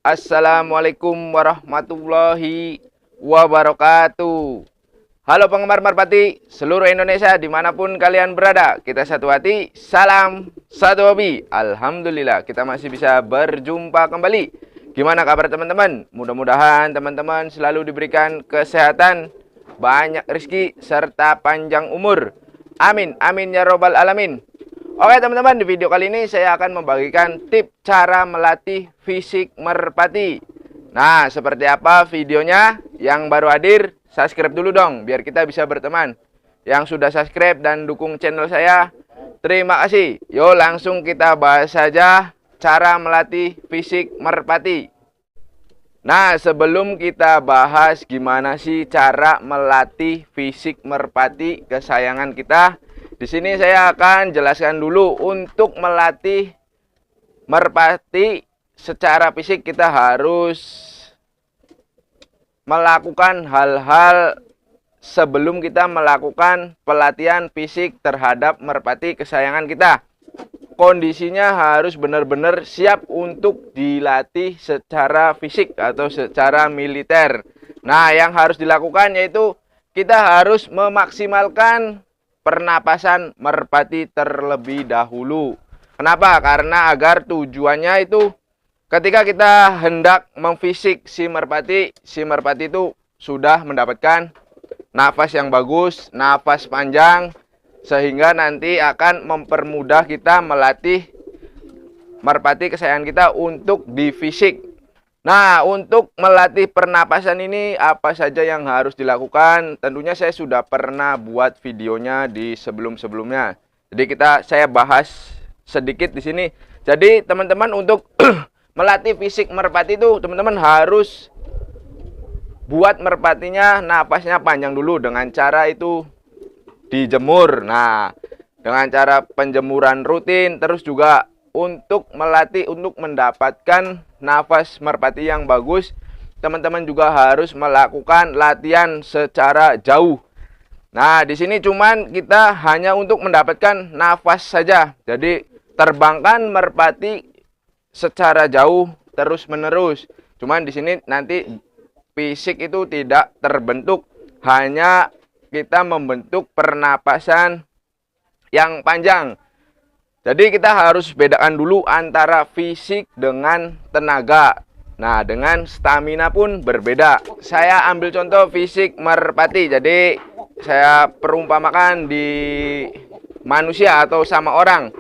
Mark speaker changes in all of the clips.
Speaker 1: Assalamualaikum warahmatullahi wabarakatuh. Halo penggemar merpati seluruh Indonesia dimanapun kalian berada. Kita satu hati, salam satu hobi. Alhamdulillah kita masih bisa berjumpa kembali. Gimana kabar teman-teman? Mudah-mudahan teman-teman selalu diberikan kesehatan, banyak rezeki, serta panjang umur. Amin, amin ya robbal alamin. Oke teman-teman, di video kali ini saya akan membagikan tips cara melatih fisik merpati. Nah, seperti apa videonya? Yang baru hadir, subscribe dulu dong, biar kita bisa berteman. Yang sudah subscribe dan dukung channel saya, terima kasih. Yuk langsung kita bahas saja cara melatih fisik merpati. Nah, sebelum kita bahas gimana sih cara melatih fisik merpati kesayangan kita, di sini saya akan jelaskan dulu untuk melatih merpati secara fisik kita harus melakukan hal-hal sebelum kita melakukan pelatihan fisik terhadap merpati kesayangan kita. Kondisinya harus benar-benar siap untuk dilatih secara fisik atau secara militer. Nah, yang harus dilakukan yaitu kita harus memaksimalkan pernapasan merpati terlebih dahulu. Kenapa? Karena agar tujuannya itu ketika kita hendak memfisik si merpati itu sudah mendapatkan nafas yang bagus, nafas panjang, sehingga nanti akan mempermudah kita melatih merpati kesayangan kita untuk difisik. Nah, untuk melatih pernapasan ini apa saja yang harus dilakukan? Tentunya saya sudah pernah buat videonya di sebelum-sebelumnya. Jadi saya bahas sedikit di sini. Jadi teman-teman untuk melatih fisik merpati itu teman-teman harus buat merpatinya napasnya panjang dulu dengan cara itu dijemur. Nah, dengan cara penjemuran rutin, terus juga untuk melatih untuk mendapatkan nafas merpati yang bagus, teman-teman juga harus melakukan latihan secara jauh. Nah, di sini cuman kita hanya untuk mendapatkan nafas saja. Jadi terbangkan merpati secara jauh terus-menerus. Cuman di sini nanti fisik itu tidak terbentuk, hanya kita membentuk pernapasan yang panjang. Jadi kita harus bedakan dulu antara fisik dengan tenaga. Nah, dengan stamina pun berbeda. Saya ambil contoh fisik merpati. Jadi saya perumpamakan di manusia atau sama orang.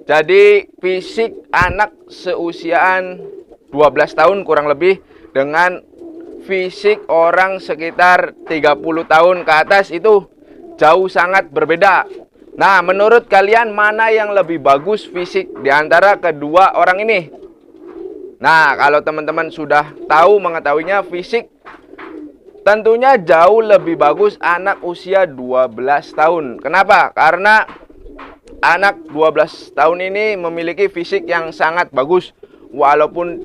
Speaker 1: Jadi fisik anak seusiaan 12 tahun kurang lebih dengan fisik orang sekitar 30 tahun ke atas itu jauh sangat berbeda. Nah, menurut kalian mana yang lebih bagus fisik di antara kedua orang ini? Nah, kalau teman-teman sudah tahu mengetahuinya fisik, tentunya jauh lebih bagus anak usia 12 tahun. Kenapa? Karena anak 12 tahun ini memiliki fisik yang sangat bagus. Walaupun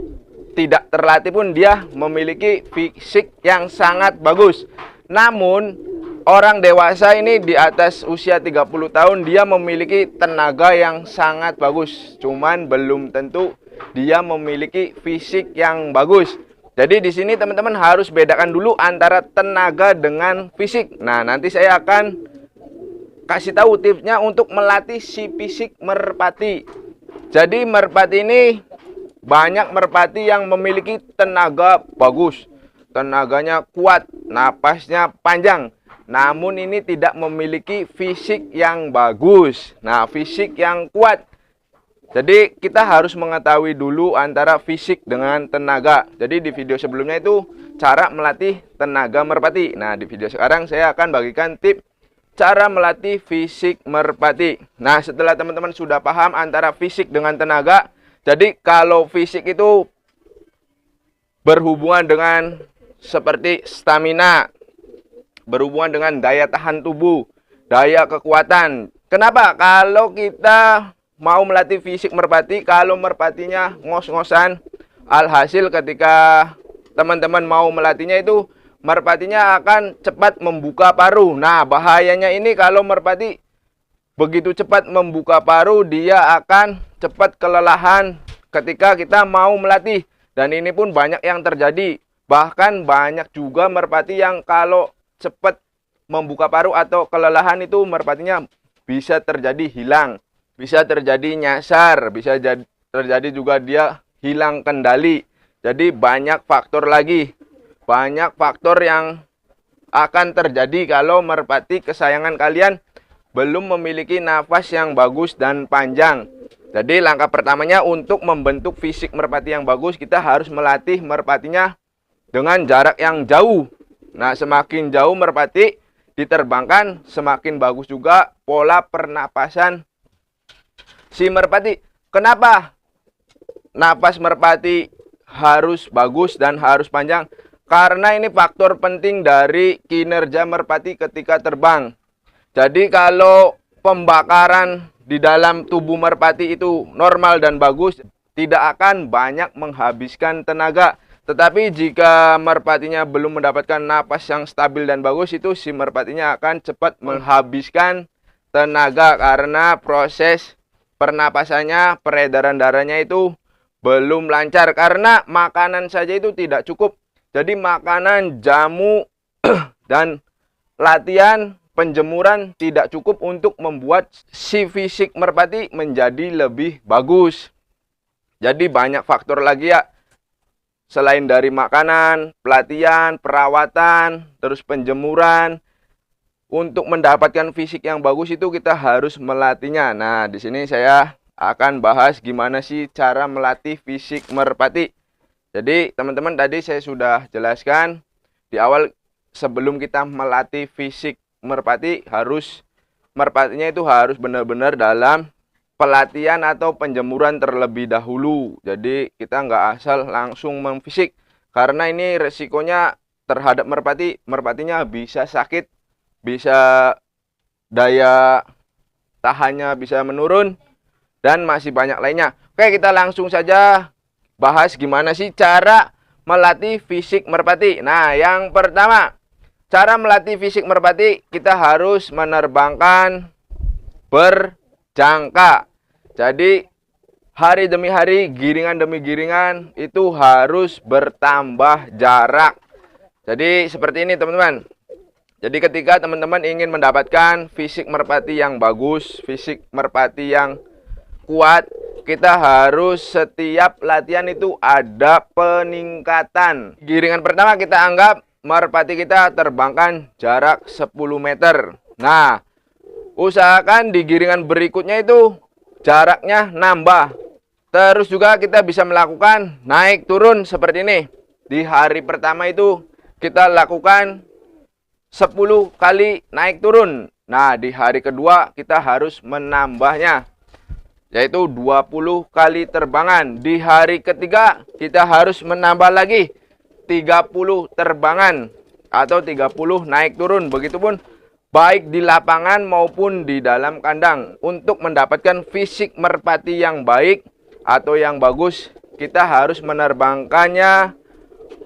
Speaker 1: tidak terlatih pun dia memiliki fisik yang sangat bagus. Namun orang dewasa ini di atas usia 30 tahun dia memiliki tenaga yang sangat bagus. Cuman belum tentu dia memiliki fisik yang bagus. Jadi di sini teman-teman harus bedakan dulu antara tenaga dengan fisik. Nah, nanti saya akan kasih tahu tipsnya untuk melatih si fisik merpati. Jadi merpati ini banyak merpati yang memiliki tenaga bagus. Tenaganya kuat, napasnya panjang. Namun ini tidak memiliki fisik yang bagus. Nah, fisik yang kuat. Jadi kita harus mengetahui dulu antara fisik dengan tenaga. Jadi di video sebelumnya itu cara melatih tenaga merpati. Nah, di video sekarang saya akan bagikan tips cara melatih fisik merpati. Nah, setelah teman-teman sudah paham antara fisik dengan tenaga. Jadi kalau fisik itu berhubungan dengan seperti stamina, berhubungan dengan daya tahan tubuh, daya kekuatan. Kenapa? Kalau kita mau melatih fisik merpati, kalau merpatinya ngos-ngosan, alhasil ketika teman-teman mau melatihnya itu, merpatinya akan cepat membuka paruh. Nah, bahayanya ini kalau merpati begitu cepat membuka paruh, dia akan cepat kelelahan ketika kita mau melatih. Dan ini pun banyak yang terjadi. Bahkan banyak juga merpati yang kalau cepat membuka paruh atau kelelahan itu merpatinya bisa terjadi hilang, bisa terjadi nyasar, bisa terjadi juga dia hilang kendali. Jadi banyak faktor lagi, banyak faktor yang akan terjadi kalau merpati kesayangan kalian belum memiliki nafas yang bagus dan panjang. Jadi langkah pertamanya untuk membentuk fisik merpati yang bagus, kita harus melatih merpatinya dengan jarak yang jauh. Nah, semakin jauh merpati diterbangkan, semakin bagus juga pola pernapasan si merpati. Kenapa napas merpati harus bagus dan harus panjang? Karena ini faktor penting dari kinerja merpati ketika terbang. Jadi kalau pembakaran di dalam tubuh merpati itu normal dan bagus, tidak akan banyak menghabiskan tenaga. Tetapi jika merpatinya belum mendapatkan napas yang stabil dan bagus, itu si merpatinya akan cepat menghabiskan tenaga karena proses pernapasannya, peredaran darahnya itu belum lancar karena makanan saja itu tidak cukup. Jadi makanan, jamu, dan latihan penjemuran tidak cukup untuk membuat si fisik merpati menjadi lebih bagus. Jadi banyak faktor lagi ya. Selain dari makanan, pelatihan, perawatan, terus penjemuran, untuk mendapatkan fisik yang bagus itu kita harus melatihnya. Nah, di sini saya akan bahas gimana sih cara melatih fisik merpati. Jadi, teman-teman tadi saya sudah jelaskan di awal sebelum kita melatih fisik merpati merpatinya itu harus benar-benar dalam pelatihan atau penjemuran terlebih dahulu. Jadi kita nggak asal langsung memfisik karena ini resikonya terhadap merpatinya bisa sakit, bisa daya tahannya bisa menurun, dan masih banyak lainnya. Oke, kita langsung saja bahas gimana sih cara melatih fisik merpati. Nah, yang pertama, cara melatih fisik merpati, kita harus menerbangkan berjangka. Jadi hari demi hari, giringan demi giringan itu harus bertambah jarak. Jadi seperti ini teman-teman. Jadi ketika teman-teman ingin mendapatkan fisik merpati yang bagus, fisik merpati yang kuat, kita harus setiap latihan itu ada peningkatan. Giringan pertama kita anggap merpati kita terbangkan jarak 10 meter. Nah, usahakan di giringan berikutnya itu jaraknya nambah. Terus juga kita bisa melakukan naik turun seperti ini. Di hari pertama itu kita lakukan 10 kali naik turun. Nah, di hari kedua kita harus menambahnya, yaitu 20 kali terbangan. Di hari ketiga kita harus menambah lagi 30 terbangan atau 30 naik turun. Begitupun baik di lapangan maupun di dalam kandang. Untuk mendapatkan fisik merpati yang baik atau yang bagus, kita harus menerbangkannya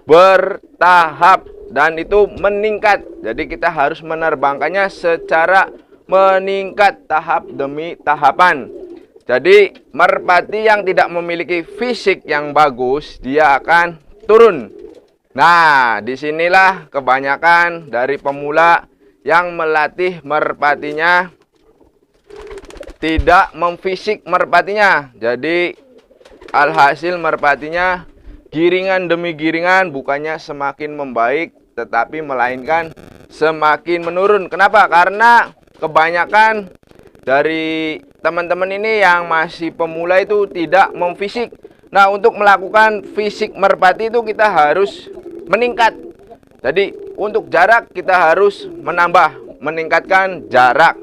Speaker 1: bertahap dan itu meningkat. Jadi kita harus menerbangkannya secara meningkat tahap demi tahapan. Jadi merpati yang tidak memiliki fisik yang bagus, dia akan turun. Nah, disinilah kebanyakan dari pemula yang melatih merpatinya tidak memfisik merpatinya. Jadi alhasil merpatinya giringan demi giringan bukannya semakin membaik, tetapi melainkan semakin menurun. Kenapa? Karena kebanyakan dari teman-teman ini yang masih pemula itu tidak memfisik. Nah, untuk melakukan fisik merpati itu kita harus meningkat. Jadi untuk jarak kita harus meningkatkan jarak.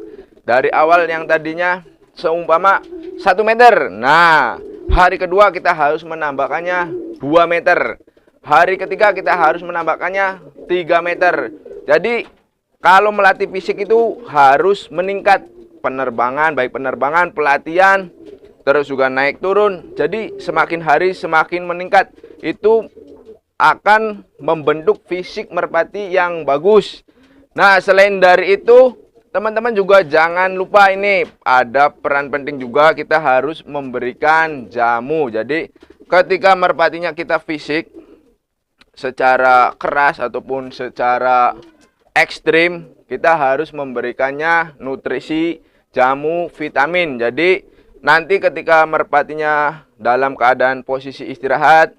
Speaker 1: Dari awal yang tadinya seumpama 1 meter. Nah, hari kedua kita harus menambahkannya 2 meter. Hari ketiga kita harus menambahkannya 3 meter. Jadi kalau melatih fisik itu harus meningkat penerbangan, baik penerbangan, pelatihan, terus juga naik turun. Jadi semakin hari semakin meningkat. Itu akan membentuk fisik merpati yang bagus. Nah, selain dari itu, teman-teman juga jangan lupa ini ada peran penting juga, kita harus memberikan jamu. Jadi ketika merpatinya kita fisik secara keras ataupun secara ekstrim, kita harus memberikannya nutrisi, jamu, vitamin. Jadi nanti ketika merpatinya dalam keadaan posisi istirahat,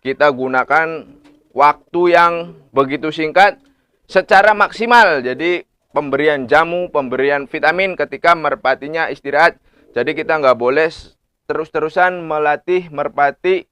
Speaker 1: kita gunakan waktu yang begitu singkat secara maksimal. Jadi pemberian jamu, pemberian vitamin ketika merpatinya istirahat. Jadi kita nggak boleh terus-terusan melatih merpati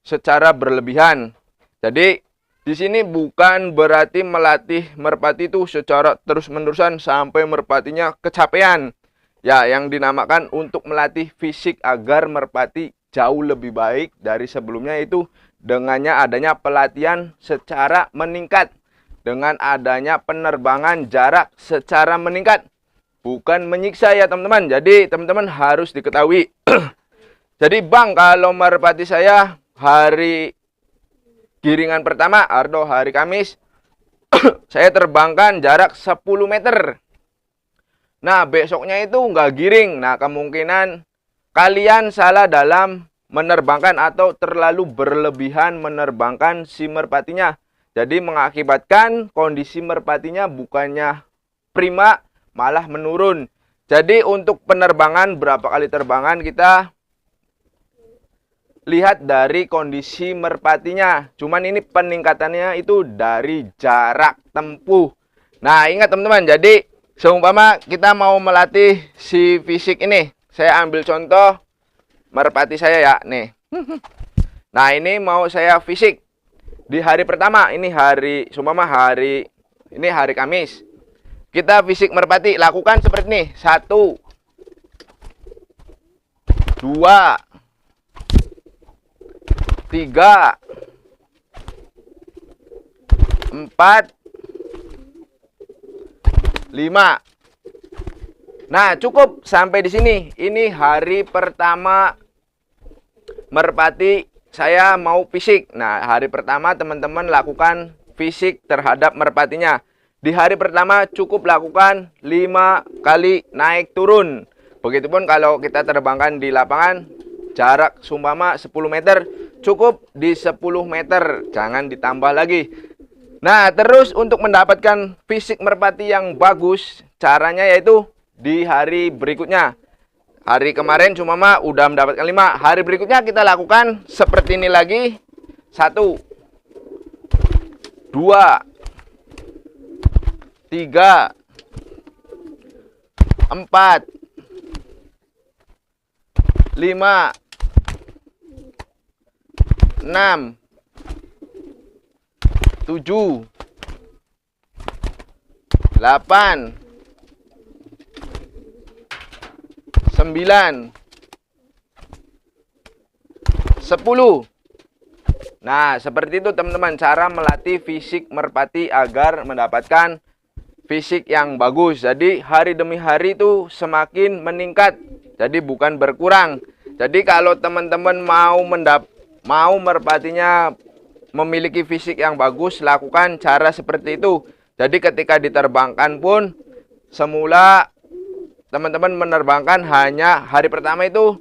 Speaker 1: secara berlebihan. Jadi di sini bukan berarti melatih merpati itu secara terus-menerusan sampai merpatinya kecapean. Ya, yang dinamakan untuk melatih fisik agar merpati jauh lebih baik dari sebelumnya itu dengannya adanya pelatihan secara meningkat. Dengan adanya penerbangan jarak secara meningkat. Bukan menyiksa ya teman-teman. Jadi teman-teman harus diketahui. Jadi Bang, kalau merpati saya hari giringan pertama atau hari Kamis, saya terbangkan jarak 10 meter. Nah, besoknya itu nggak giring. Nah, kemungkinan kalian salah dalam menerbangkan atau terlalu berlebihan menerbangkan si merpatinya. Jadi mengakibatkan kondisi merpatinya bukannya prima, malah menurun. Jadi untuk penerbangan, berapa kali terbangan kita lihat dari kondisi merpatinya. Cuman ini peningkatannya itu dari jarak tempuh. Nah, ingat teman-teman, jadi seumpama kita mau melatih si fisik ini. Saya ambil contoh merpati saya ya, nih. Nah, ini mau saya fisik. Di hari pertama, ini hari Kamis. Kita fisik merpati, lakukan seperti ini. 1, 2, 3, 4, 5. Nah, cukup sampai di sini. Ini hari pertama merpati saya mau fisik. Nah, hari pertama teman-teman lakukan fisik terhadap merpatinya. Di hari pertama cukup lakukan 5 kali naik turun. Begitupun kalau kita terbangkan di lapangan, jarak sumpama 10 meter, cukup di 10 meter, jangan ditambah lagi. Nah, terus untuk mendapatkan fisik merpati yang bagus, caranya yaitu di hari berikutnya. Hari kemarin sumpama udah mendapatkan 5, hari berikutnya kita lakukan seperti ini lagi. 1, 2, 3, 4, 5, 6, 7, 8, 9, 10. Nah, seperti itu teman-teman cara melatih fisik merpati agar mendapatkan fisik yang bagus. Jadi hari demi hari itu semakin meningkat. Jadi bukan berkurang. Jadi kalau teman-teman mau merpatinya memiliki fisik yang bagus, lakukan cara seperti itu. Jadi ketika diterbangkan pun semula teman-teman menerbangkan hanya hari pertama itu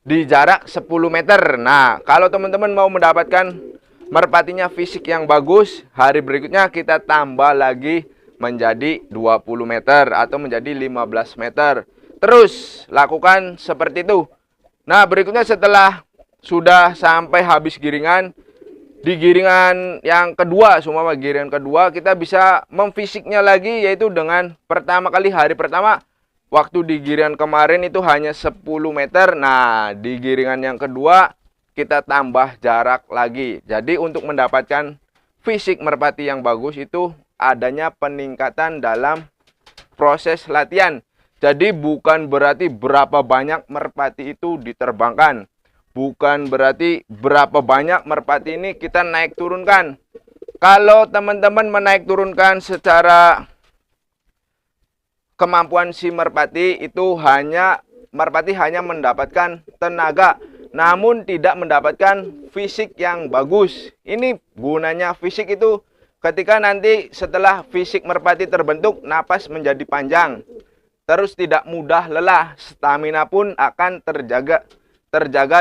Speaker 1: di jarak 10 meter. Nah, kalau teman-teman mau mendapatkan merpatinya fisik yang bagus, hari berikutnya kita tambah lagi menjadi 20 meter atau menjadi 15 meter. Terus lakukan seperti itu. Nah, berikutnya setelah sudah sampai habis giringan, di giringan yang kedua, semua giringan kedua kita bisa memfisiknya lagi, yaitu dengan pertama kali hari pertama waktu di giringan kemarin itu hanya 10 meter. Nah, di giringan yang kedua kita tambah jarak lagi. Jadi untuk mendapatkan fisik merpati yang bagus itu adanya peningkatan dalam proses latihan. Jadi bukan berarti berapa banyak merpati itu diterbangkan. Bukan berarti berapa banyak merpati ini kita naik turunkan. Kalau teman-teman menaik turunkan secara kemampuan si merpati itu merpati hanya mendapatkan tenaga, namun tidak mendapatkan fisik yang bagus. Ini gunanya fisik itu ketika nanti setelah fisik merpati terbentuk, napas menjadi panjang. Terus tidak mudah lelah, stamina pun akan terjaga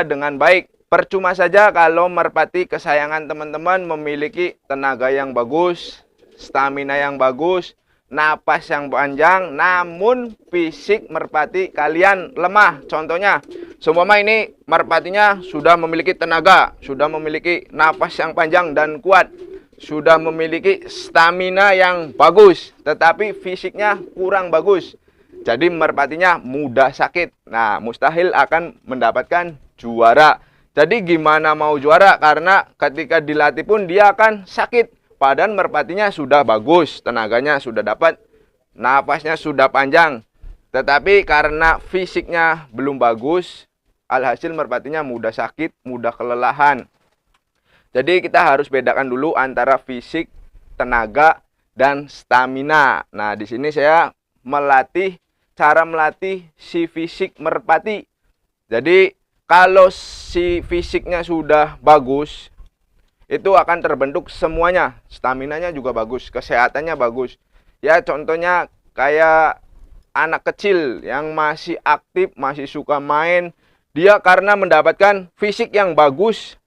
Speaker 1: dengan baik. Percuma saja kalau merpati kesayangan teman-teman memiliki tenaga yang bagus, stamina yang bagus, napas yang panjang, namun fisik merpati kalian lemah. Contohnya, seumpama ini merpatinya sudah memiliki tenaga, sudah memiliki napas yang panjang dan kuat, sudah memiliki stamina yang bagus, tetapi fisiknya kurang bagus. Jadi merpatinya mudah sakit. Nah, mustahil akan mendapatkan juara. Jadi gimana mau juara? Karena ketika dilatih pun dia akan sakit. Padahal merpatinya sudah bagus, tenaganya sudah dapat, napasnya sudah panjang. Tetapi karena fisiknya belum bagus, alhasil merpatinya mudah sakit, mudah kelelahan. Jadi kita harus bedakan dulu antara fisik, tenaga, dan stamina. Nah, di sini saya cara melatih si fisik merpati. Jadi kalau si fisiknya sudah bagus, itu akan terbentuk semuanya. Staminanya juga bagus, kesehatannya bagus. Ya contohnya kayak anak kecil yang masih aktif, masih suka main. Dia karena mendapatkan fisik yang bagus,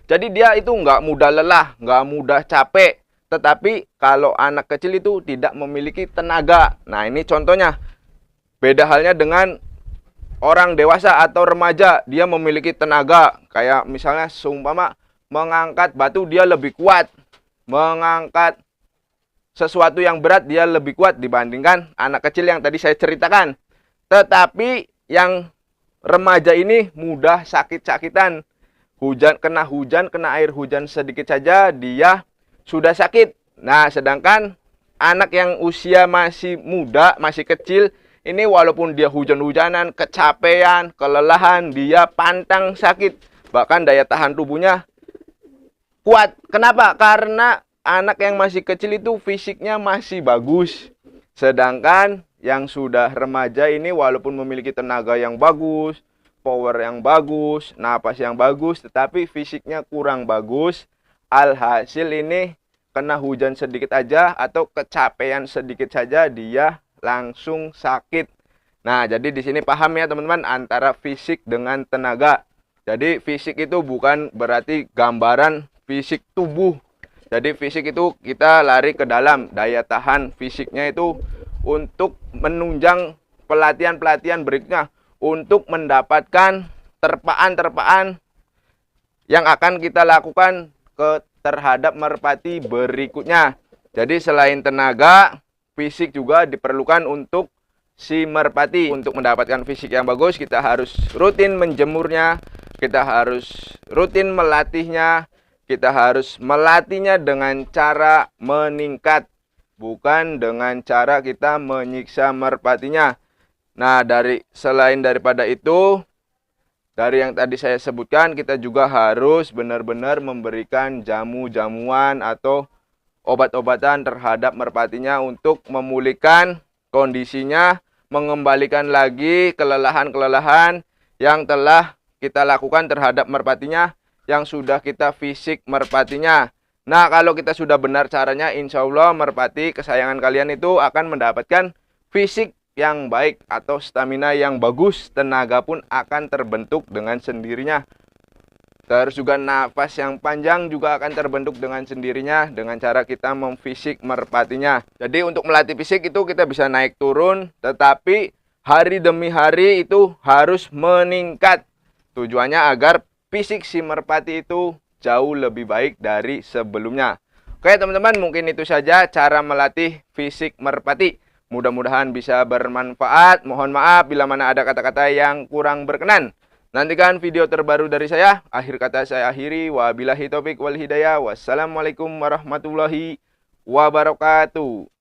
Speaker 1: jadi dia itu nggak mudah lelah, nggak mudah capek. Tetapi kalau anak kecil itu tidak memiliki tenaga. Nah ini contohnya. Beda halnya dengan orang dewasa atau remaja, dia memiliki tenaga. Kayak misalnya seumpama mengangkat batu dia lebih kuat. Mengangkat sesuatu yang berat dia lebih kuat dibandingkan anak kecil yang tadi saya ceritakan. Tetapi yang remaja ini mudah sakit-sakitan. Kena hujan, kena air hujan sedikit saja dia sudah sakit. Nah, sedangkan anak yang usia masih muda, masih kecil, ini walaupun dia hujan-hujanan, kecapean, kelelahan, dia pantang sakit. Bahkan daya tahan tubuhnya kuat. Kenapa? Karena anak yang masih kecil itu fisiknya masih bagus. Sedangkan yang sudah remaja ini walaupun memiliki tenaga yang bagus, power yang bagus, napas yang bagus, tetapi fisiknya kurang bagus. Alhasil ini kena hujan sedikit aja atau kecapean sedikit saja dia langsung sakit. Nah, jadi di sini paham ya teman-teman antara fisik dengan tenaga. Jadi fisik itu bukan berarti gambaran fisik tubuh. Jadi fisik itu kita lari ke dalam, daya tahan fisiknya itu untuk menunjang pelatihan-pelatihan berikutnya, untuk mendapatkan terpaan-terpaan yang akan kita lakukan terhadap merpati berikutnya. Jadi selain tenaga, fisik juga diperlukan untuk si merpati. Untuk mendapatkan fisik yang bagus, kita harus rutin menjemurnya, kita harus rutin melatihnya, kita harus melatihnya dengan cara meningkat, bukan dengan cara kita menyiksa merpatinya. Nah, selain daripada itu, dari yang tadi saya sebutkan, kita juga harus benar-benar memberikan jamu-jamuan atau obat-obatan terhadap merpatinya untuk memulihkan kondisinya, mengembalikan lagi kelelahan-kelelahan yang telah kita lakukan terhadap merpatinya, yang sudah kita fisik merpatinya. Nah, kalau kita sudah benar caranya, insya Allah merpati kesayangan kalian itu akan mendapatkan fisik yang baik atau stamina yang bagus, tenaga pun akan terbentuk dengan sendirinya. Terus juga nafas yang panjang juga akan terbentuk dengan sendirinya dengan cara kita memfisik merpatinya. Jadi untuk melatih fisik itu kita bisa naik turun, tetapi hari demi hari itu harus meningkat. Tujuannya agar fisik si merpati itu jauh lebih baik dari sebelumnya. Oke teman-teman, mungkin itu saja cara melatih fisik merpati. Mudah-mudahan bisa bermanfaat. Mohon maaf bila mana ada kata-kata yang kurang berkenan. Nantikan video terbaru dari saya. Akhir kata saya akhiri. Wabillahi taufik wal hidayah. Wassalamualaikum warahmatullahi wabarakatuh.